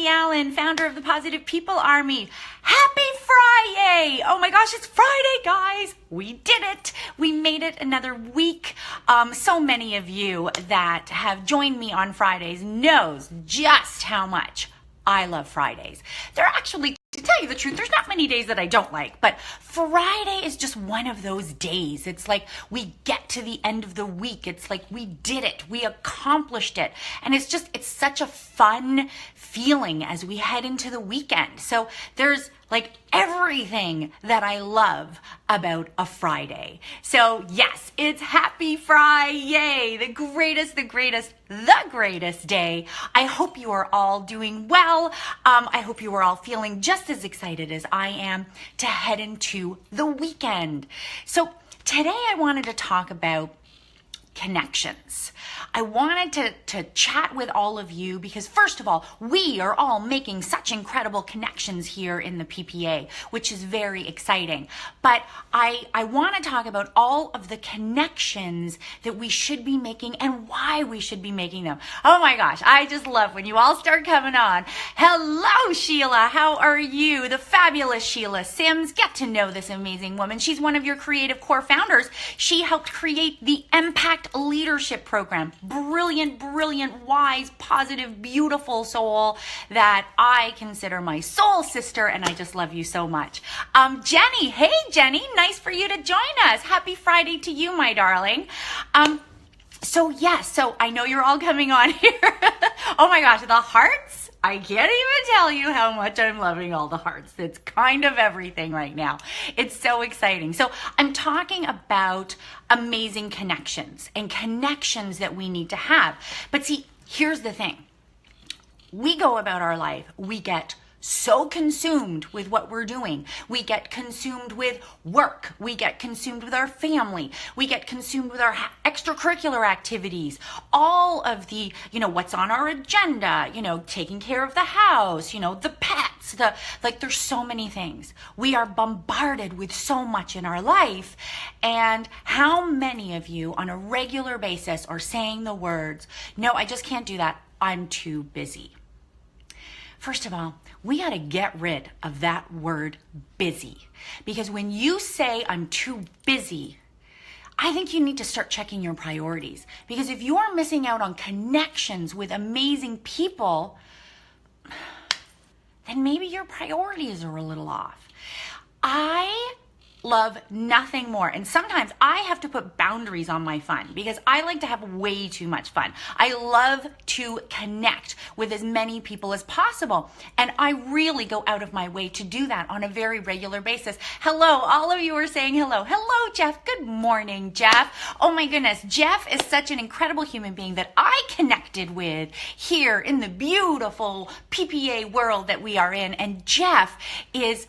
Heidi Allen, founder of the Positive People Army. Happy FriYAY! Oh my gosh, it's Friday, guys. We did it. We made it another week. So many of you that have joined me on Fridays knows just how much I love Fridays. They're actually, to tell you the truth, there's not many days that I don't like, but Friday is just one of those days. It's like we get to the end of the week. It's like we did it. We accomplished it. And it's such a fun feeling as we head into the weekend. So there's like everything that I love about a Friday. So yes, it's happy FriYAY, the greatest day. I hope you are all doing well. I hope you are all feeling just as excited as I am to head into the weekend. So today I wanted to talk about connections. I wanted to chat with all of you because first of all, we are all making such incredible connections here in the PPA, which is very exciting. But I want to talk about all of the connections that we should be making and why we should be making them. Oh my gosh, I just love when you all start coming on. Hello, Sheila. How are you? The fabulous Sheila Sims. Get to know this amazing woman. She's one of your creative core founders. She helped create the Impact Leadership Program. Brilliant, wise, positive, beautiful soul that I consider my soul sister, and I just love you so much. Jenny, hey Jenny, nice for you to join us. Happy Friday to you, my darling. So I know you're all coming on here. Oh my gosh, the hearts. I can't even tell you how much I'm loving all the hearts. It's kind of everything right now. It's so exciting. So I'm talking about amazing connections and connections that we need to have. But see, here's the thing. We go about our life. We get so consumed with what we're doing. We get consumed with work. We get consumed with our family. We get consumed with our extracurricular activities. All of the, what's on our agenda, taking care of the house, the pets, there's so many things. We are bombarded with so much in our life. And how many of you on a regular basis are saying the words, no, I just can't do that. I'm too busy. First of all, we got to get rid of that word busy, because when you say I'm too busy, I think you need to start checking your priorities, because if you're missing out on connections with amazing people, then maybe your priorities are a little off. I love nothing more. And sometimes I have to put boundaries on my fun because I like to have way too much fun. I love to connect with as many people as possible. And I really go out of my way to do that on a very regular basis. Hello, all of you are saying hello. Hello, Jeff. Good morning, Jeff. Oh my goodness. Jeff is such an incredible human being that I connected with here in the beautiful PPA world that we are in. And Jeff is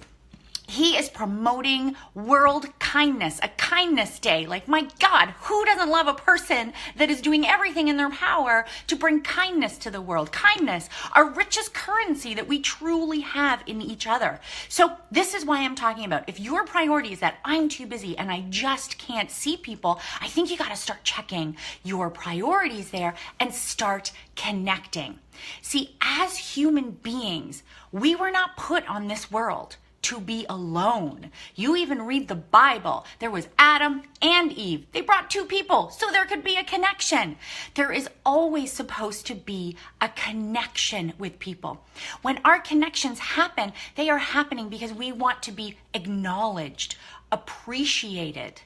promoting world kindness, a kindness day. Like, my God, who doesn't love a person that is doing everything in their power to bring kindness to the world? Kindness, our richest currency that we truly have in each other. So this is why I'm talking about, if your priority is that I'm too busy and I just can't see people, I think you got to start checking your priorities there and start connecting. See, as human beings, we were not put on this world to be alone. You even read the Bible. There was Adam and Eve. They brought two people so there could be a connection. There is always supposed to be a connection with people. When our connections happen, they are happening because we want to be acknowledged, appreciated.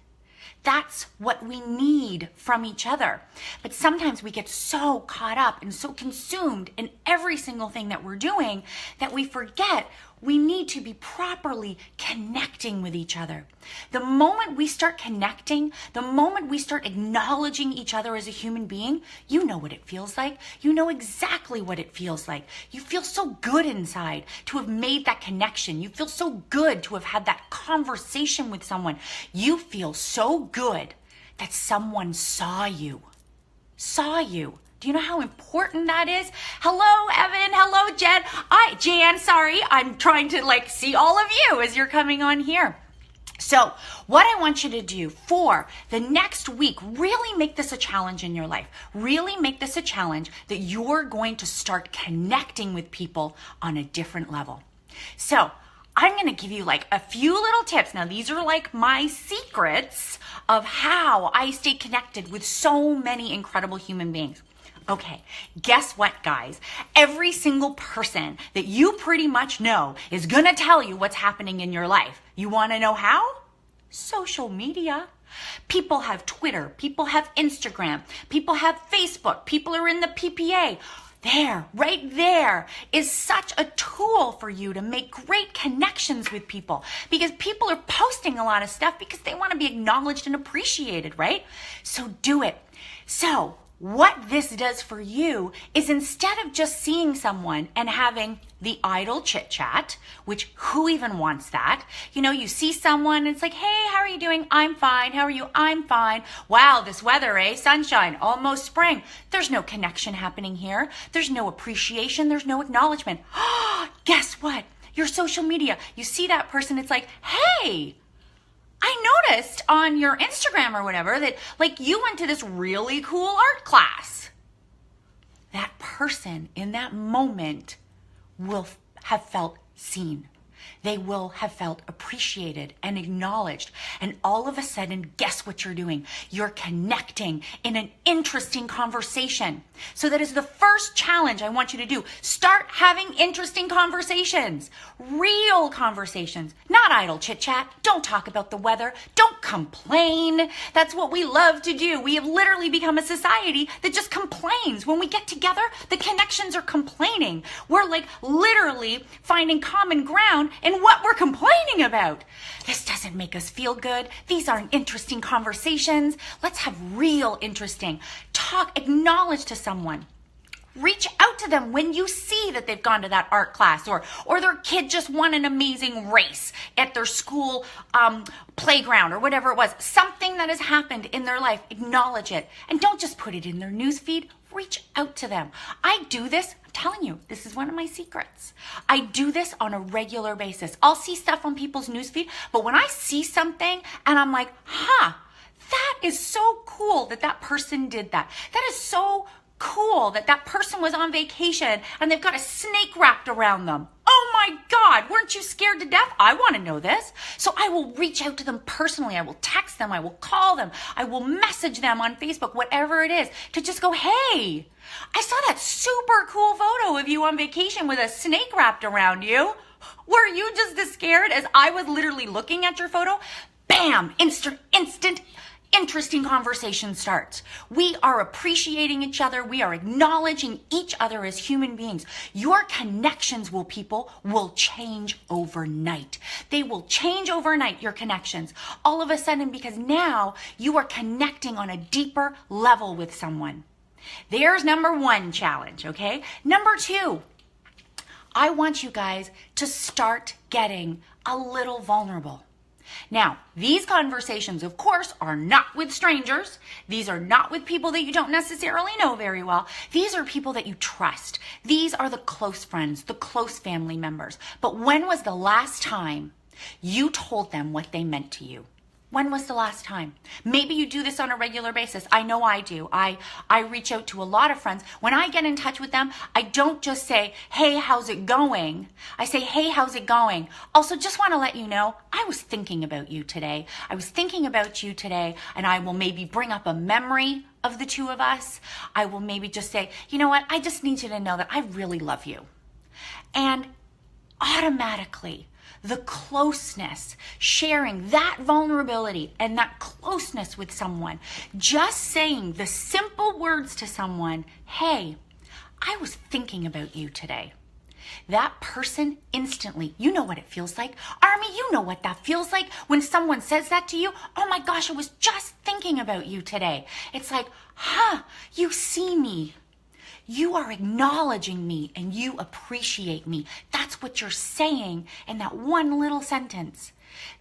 That's what we need from each other. But sometimes we get so caught up and so consumed in every single thing that we're doing that we forget we need to be properly connecting with each other. The moment we start connecting, the moment we start acknowledging each other as a human being, you know what it feels like. You know exactly what it feels like. You feel so good inside to have made that connection. You feel so good to have had that conversation with someone. You feel so good that someone saw you. Do you know how important that is? Hello, Evan. Hello, Jan. Sorry. I'm trying to see all of you as you're coming on here. So what I want you to do for the next week, really make this a challenge in your life. Really make this a challenge that you're going to start connecting with people on a different level. So I'm going to give you like a few little tips. Now, these are like my secrets of how I stay connected with so many incredible human beings. Okay, guess what, guys? Every single person that you pretty much know is gonna tell you what's happening in your life. You wanna know how? Social media. People have Twitter, people have Instagram, people have Facebook, people are in the PPA. There, right there is such a tool for you to make great connections with people, because people are posting a lot of stuff because they want to be acknowledged and appreciated, right? So do it. So what this does for you is, instead of just seeing someone and having the idle chit chat, which who even wants that? You know, you see someone and it's like, hey, how are you doing? I'm fine. How are you? I'm fine. Wow, this weather, eh? Sunshine, almost spring. There's no connection happening here. There's no appreciation. There's no acknowledgement. Guess what? Your social media, you see that person, it's like, hey, I noticed on your Instagram or whatever that like you went to this really cool art class. That person in that moment will have felt seen. They will have felt appreciated and acknowledged. And all of a sudden, guess what you're doing? You're connecting in an interesting conversation. So that is the first challenge I want you to do. Start having interesting conversations, real conversations, not idle chit chat. Don't talk about the weather. Don't complain. That's what we love to do. We have literally become a society that just complains. When we get together, the connections are complaining. We're like literally finding common ground in what we're complaining about. This doesn't make us feel good. These aren't interesting conversations. Let's have real interesting. Talk, acknowledge to someone. Reach out to them when you see that they've gone to that art class, or their kid just won an amazing race at their school playground or whatever it was. Something that has happened in their life, acknowledge it. And don't just put it in their newsfeed. Reach out to them. I do this. I'm telling you, this is one of my secrets. I do this on a regular basis. I'll see stuff on people's newsfeed, but when I see something and I'm like, that is so cool that that person did that. That is so cool that that person was on vacation and they've got a snake wrapped around them. Oh my God, weren't you scared to death? I want to know this. So I will reach out to them personally. I will text them. I will call them. I will message them on Facebook, whatever it is, to just go, hey, I saw that super cool photo of you on vacation with a snake wrapped around you. Were you just as scared as I was literally looking at your photo? Bam, instant interesting conversation starts. We are appreciating each other. We are acknowledging each other as human beings. Your connections will change overnight. They will change overnight, your connections. All of a sudden, because now you are connecting on a deeper level with someone. There's number one challenge, okay? Number two, I want you guys to start getting a little vulnerable. Now, these conversations, of course, are not with strangers. These are not with people that you don't necessarily know very well. These are people that you trust. These are the close friends, the close family members. But when was the last time you told them what they meant to you? When was the last time? Maybe you do this on a regular basis. I know I do. I reach out to a lot of friends. When I get in touch with them, I don't just say, hey, how's it going? I say, hey, how's it going? Also, just want to let you know, I was thinking about you today. And I will maybe bring up a memory of the two of us. I will maybe just say, you know what? I just need you to know that I really love you. And automatically, the closeness, sharing that vulnerability and that closeness with someone, just saying the simple words to someone, hey, I was thinking about you today. That person instantly, you know what it feels like. Army, you know what that feels like when someone says that to you. Oh my gosh, I was just thinking about you today. It's like, you see me. You are acknowledging me and you appreciate me. That's what you're saying in that one little sentence.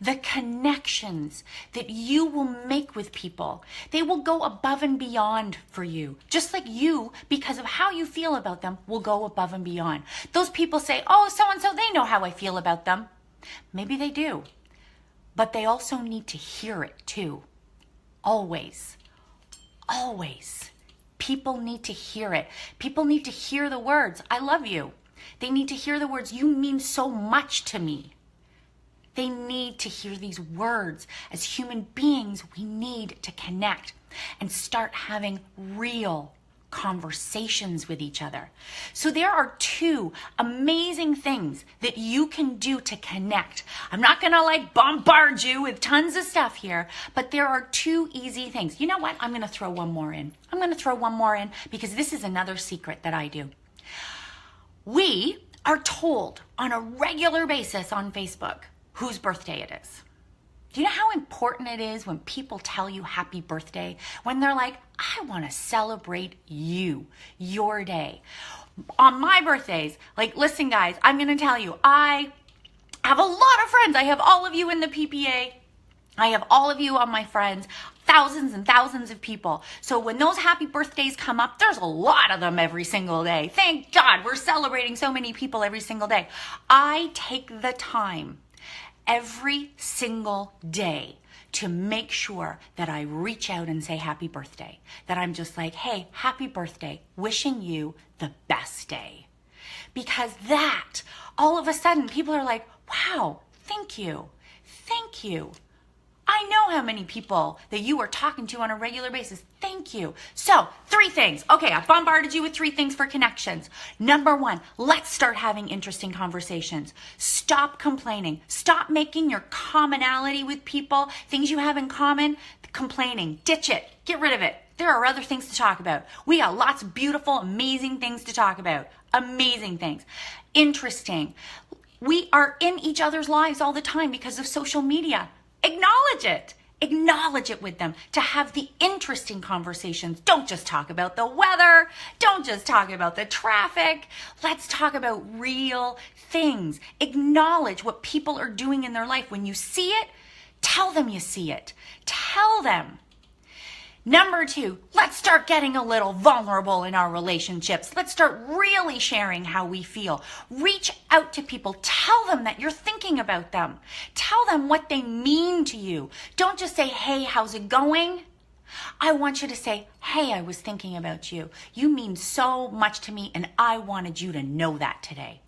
The connections that you will make with people, they will go above and beyond for you. Just like you, because of how you feel about them, will go above and beyond. Those people say, oh, so-and-so, they know how I feel about them. Maybe they do. but they also need to hear it too. Always. Always. People need to hear it. People need to hear the words, I love you. They need to hear the words, you mean so much to me. They need to hear these words. As human beings, we need to connect and start having real conversations with each other. So there are two amazing things that you can do to connect. I'm not going to bombard you with tons of stuff here, but there are two easy things. You know what? I'm going to throw one more in. Because this is another secret that I do. We are told on a regular basis on Facebook whose birthday it is. Do you know how important it is when people tell you happy birthday? When they're like, I want to celebrate you, your day. On my birthdays, listen guys, I'm going to tell you, I have a lot of friends. I have all of you in the PPA. I have all of you on my friends, thousands and thousands of people. So when those happy birthdays come up, there's a lot of them every single day. Thank God we're celebrating so many people every single day. I take the time every single day to make sure that I reach out and say happy birthday. That I'm just like, hey, happy birthday, wishing you the best day. Because that, all of a sudden, people are like, wow, thank you. Thank you. I know how many people that you are talking to on a regular basis. Thank you. So, 3 things. Okay, I bombarded you with 3 things for connections. Number 1, let's start having interesting conversations. Stop complaining. Stop making your commonality with people, things you have in common, complaining. Ditch it. Get rid of it. There are other things to talk about. We got lots of beautiful, amazing things to talk about. Amazing things. Interesting. We are in each other's lives all the time because of social media. Acknowledge it. Acknowledge it with them to have the interesting conversations. Don't just talk about the weather. Don't just talk about the traffic. Let's talk about real things. Acknowledge what people are doing in their life. When you see it, tell them you see it. Tell them. Number 2, let's start getting a little vulnerable in our relationships. Let's start really sharing how we feel. Reach out to people. Tell them that you're thinking about them. Tell them what they mean to you. Don't just say, hey, how's it going? I want you to say, hey, I was thinking about you. You mean so much to me, and I wanted you to know that today.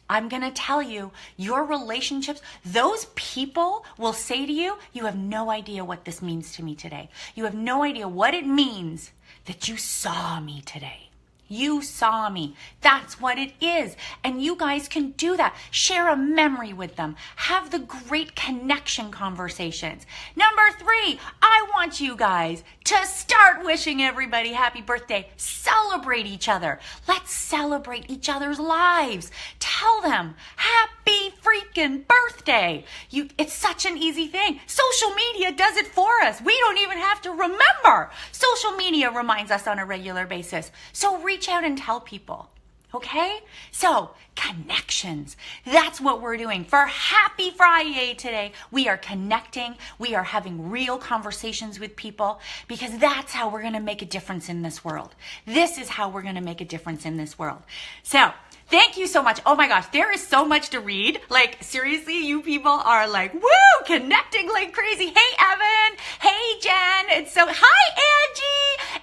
I'm going to tell you, your relationships, those people will say to you, you have no idea what this means to me today. You have no idea what it means that you saw me today. You saw me. That's what it is. And you guys can do that. Share a memory with them. Have the great connection conversations. Number 3, I want you guys to start wishing everybody happy birthday. Celebrate each other. Let's celebrate each other's lives. Tell them happy freaking birthday. It's such an easy thing. Social media does it for us. We don't even have to remember. Social media reminds us on a regular basis. So reach out and tell people. Okay? So, connections. That's what we're doing. For Happy FriYAY today, we are connecting. We are having real conversations with people because that's how we're going to make a difference in this world. This is how we're going to make a difference in this world. So, thank you so much. Oh my gosh, there is so much to read. Seriously, you people are woo, connecting like crazy. Hey, Evan. Hey, Jen. Hi,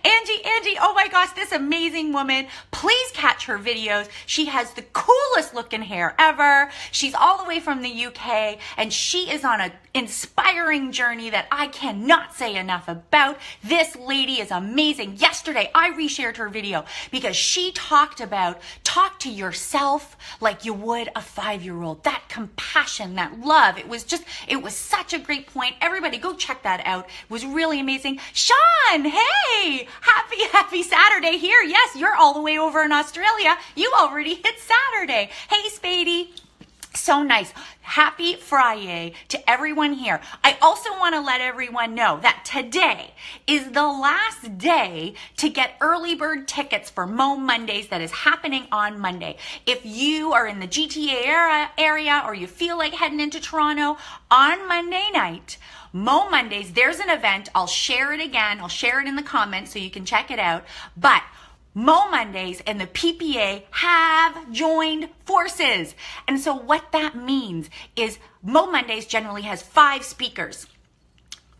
Angie, oh my gosh, this amazing woman. Please catch her videos. She has the coolest looking hair ever. She's all the way from the UK, and she is on an inspiring journey that I cannot say enough about. This lady is amazing. Yesterday, I reshared her video because she talked about talk to yourself like you would a 5-year-old. That compassion, that love. It was such a great point. Everybody go check that out. It was really amazing. Sean, hey, happy Saturday here. Yes, you're all the way over in Australia. You already hit Saturday. Hey, Spadey. So nice. Happy FriYAY to everyone here. I also want to let everyone know that today is the last day to get early bird tickets for Mo Mondays that is happening on Monday. If you are in the GTA area or you feel like heading into Toronto on Monday night, Mo Mondays, there's an event. I'll share it again. I'll share it in the comments so you can check it out. But Mo Mondays and the PPA have joined forces. And so what that means is Mo Mondays generally has 5 speakers.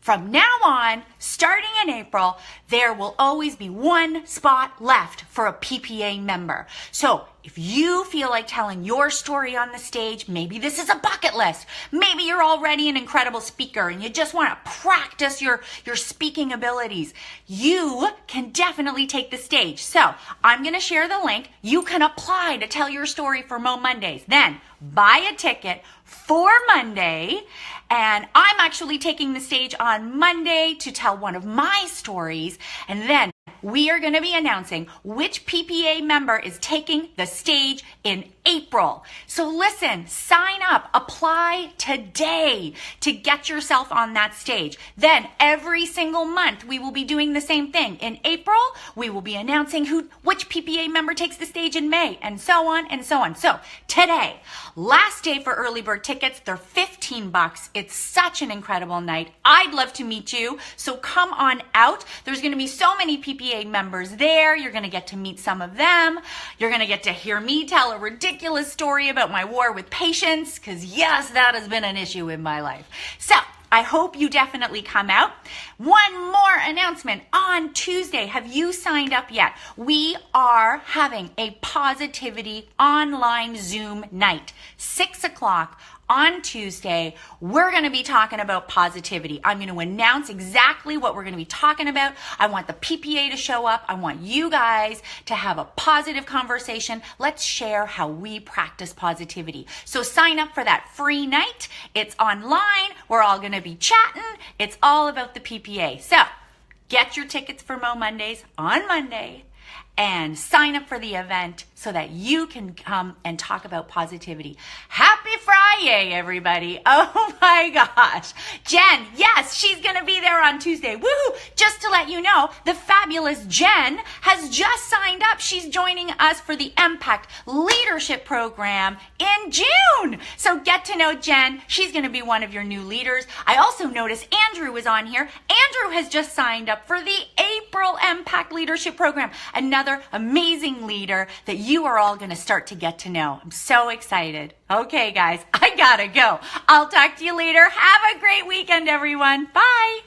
From now on, starting in April, there will always be 1 spot left for a PPA member. So if you feel like telling your story on the stage, maybe this is a bucket list. Maybe you're already an incredible speaker and you just want to practice your speaking abilities. You can definitely take the stage. So I'm going to share the link. You can apply to tell your story for Mo Mondays. Then buy a ticket for Monday. And I'm actually taking the stage on Monday to tell one of my stories. And then we are going to be announcing which PPA member is taking the stage in April. So listen, sign up, apply today to get yourself on that stage. Then every single month we will be doing the same thing. In April, we will be announcing which PPA member takes the stage in May, and so on and so on. So today, last day for early bird tickets, they're $15. It's such an incredible night. I'd love to meet you. So come on out. There's going to be so many PPA members there. You're going to get to meet some of them. You're going to get to hear me tell a ridiculous story about my war with patience, because yes, that has been an issue in my life. So I hope you definitely come out. One more announcement. On Tuesday, have you signed up yet? We are having a positivity online Zoom night, 6 o'clock. On Tuesday, we're going to be talking about positivity. I'm going to announce exactly what we're going to be talking about. I want the PPA to show up. I want you guys to have a positive conversation. Let's share how we practice positivity. So sign up for that free night. It's online. We're all going to be chatting. It's all about the PPA. So get your tickets for Mo Mondays on Monday and sign up for the event so that you can come and talk about positivity. Happy FriYAY, everybody. Oh my gosh. Jen, yes, she's going to be there on Tuesday. Woohoo! Just to let you know, the fabulous Jen has just signed up. She's joining us for the Impact Leadership Program in June. So get to know Jen. She's going to be one of your new leaders. I also noticed Andrew was on here. Andrew has just signed up for the April Impact Leadership Program. Another amazing leader that you are all going to start to get to know. I'm so excited. Okay, guys, I gotta go. I'll talk to you later. Have a great weekend, everyone. Bye.